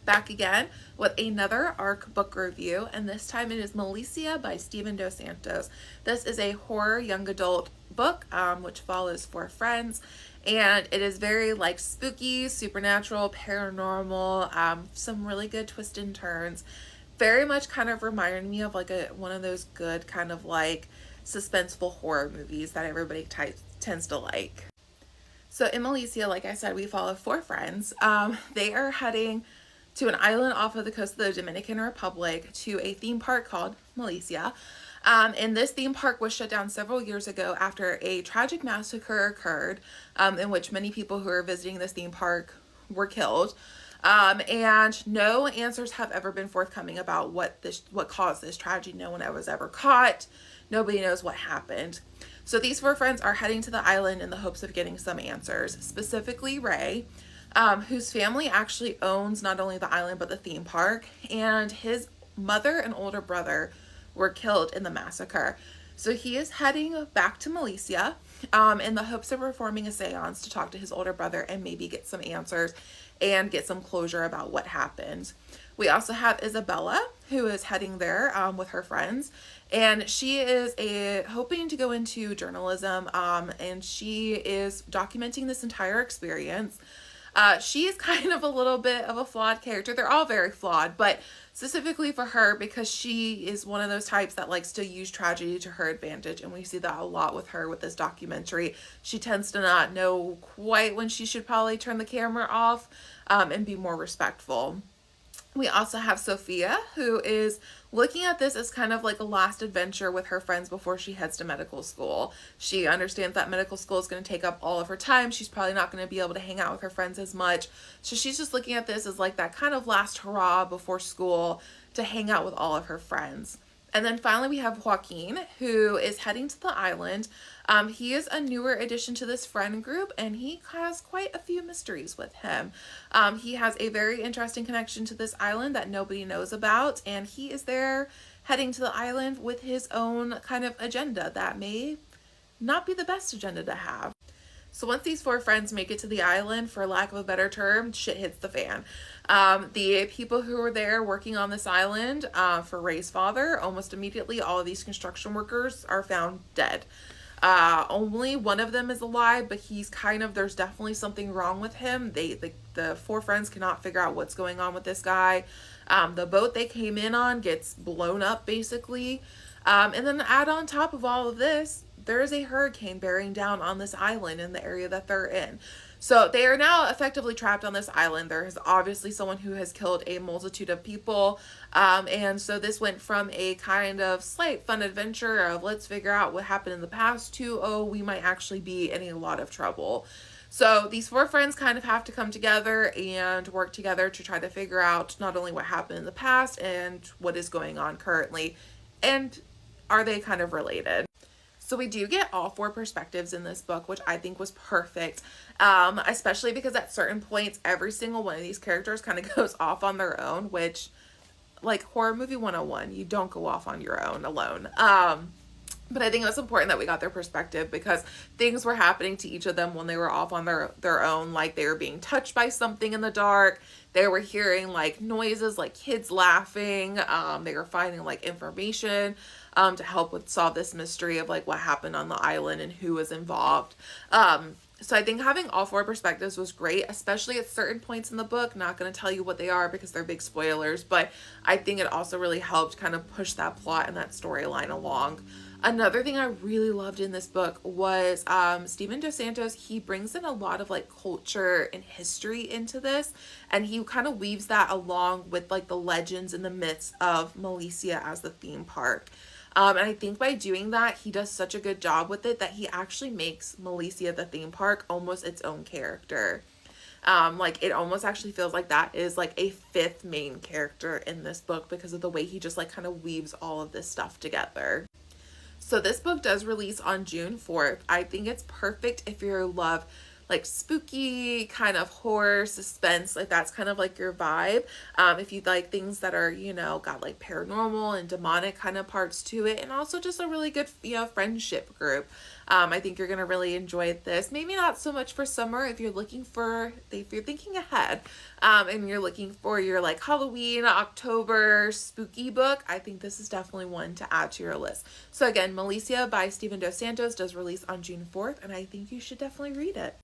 back again with another ARC book review, and this time it is Malicia by Stephen Dos Santos. This is a horror young adult book which follows 4 friends, and it is very like spooky, supernatural, paranormal, some really good twists and turns. Very much kind of reminded me of like one of those good kind of like suspenseful horror movies that everybody tends to like. So in Malicia, like I said, we follow 4 friends. They are heading to an island off of the coast of the Dominican Republic to a theme park called Malicia. And this theme park was shut down several years ago after a tragic massacre occurred, in which many people who were visiting this theme park were killed. And no answers have ever been forthcoming about what caused this tragedy. No one was ever caught. Nobody knows what happened. So these 4 friends are heading to the island in the hopes of getting some answers. Specifically Ray, whose family actually owns not only the island but the theme park, and his mother and older brother were killed in the massacre. So he is heading back to Malicia in the hopes of performing a seance to talk to his older brother and maybe get some answers and get some closure about what happened. We also have Isabella, who is heading there with her friends, and she is hoping to go into journalism, and she is documenting this entire experience. She is kind of a little bit of a flawed character. They're all very flawed, but specifically for her, because she is one of those types that likes to use tragedy to her advantage, and we see that a lot with her with this documentary. She tends to not know quite when she should probably turn the camera off and be more respectful. We also have Sophia, who is looking at this as kind of like a last adventure with her friends before she heads to medical school. She understands that medical school is going to take up all of her time. She's probably not going to be able to hang out with her friends as much. So she's just looking at this as like that kind of last hurrah before school to hang out with all of her friends. And then finally we have Joaquin, who is heading to the island. He is a newer addition to this friend group, and he has quite a few mysteries with him. He has a very interesting connection to this island that nobody knows about, and he is there heading to the island with his own kind of agenda that may not be the best agenda to have. So once these 4 friends make it to the island, for lack of a better term, shit hits the fan. The people who were there working on this island for Ray's father, almost immediately all of these construction workers are found dead. Only one of them is alive, but he's there's definitely something wrong with him. The 4 friends cannot figure out what's going on with this guy. The boat they came in on gets blown up basically. And then add on top of all of this, there is a hurricane bearing down on this island in the area that they're in. So they are now effectively trapped on this island. There is obviously someone who has killed a multitude of people. And so this went from a kind of slight fun adventure of let's figure out what happened in the past to, oh, we might actually be in a lot of trouble. So these 4 friends kind of have to come together and work together to try to figure out not only what happened in the past and what is going on currently, and are they kind of related. So we do get all 4 perspectives in this book, which I think was perfect, especially because at certain points, every single one of these characters kind of goes off on their own, which, like horror movie 101, you don't go off on your own alone. But I think it was important that we got their perspective because things were happening to each of them when they were off on their own, like they were being touched by something in the dark. They were hearing like noises, like kids laughing. They were finding like information to help solve this mystery of like what happened on the island and who was involved. So I think having all 4 perspectives was great, especially at certain points in the book. Not going to tell you what they are because they're big spoilers, but I think it also really helped kind of push that plot and that storyline along. Another thing I really loved in this book was Stephen Dos Santos. He brings in a lot of like culture and history into this, and he kind of weaves that along with like the legends and the myths of Malicia as the theme park. And I think by doing that, he does such a good job with it that he actually makes Malicia the theme park almost its own character. Like it almost actually feels like that is like a 5th main character in this book because of the way he just like kind of weaves all of this stuff together. So this book does release on June 4th. I think it's perfect if you love like spooky kind of horror suspense, like that's kind of like your vibe. If you like things that are, you know, got like paranormal and demonic kind of parts to it, and also just a really good, you know, friendship group. I think you're gonna really enjoy this. Maybe not so much for summer if you're thinking ahead, and you're looking for your like Halloween, October spooky book. I think this is definitely one to add to your list. So again, Malicia by Stephen Dos Santos does release on June 4th, and I think you should definitely read it.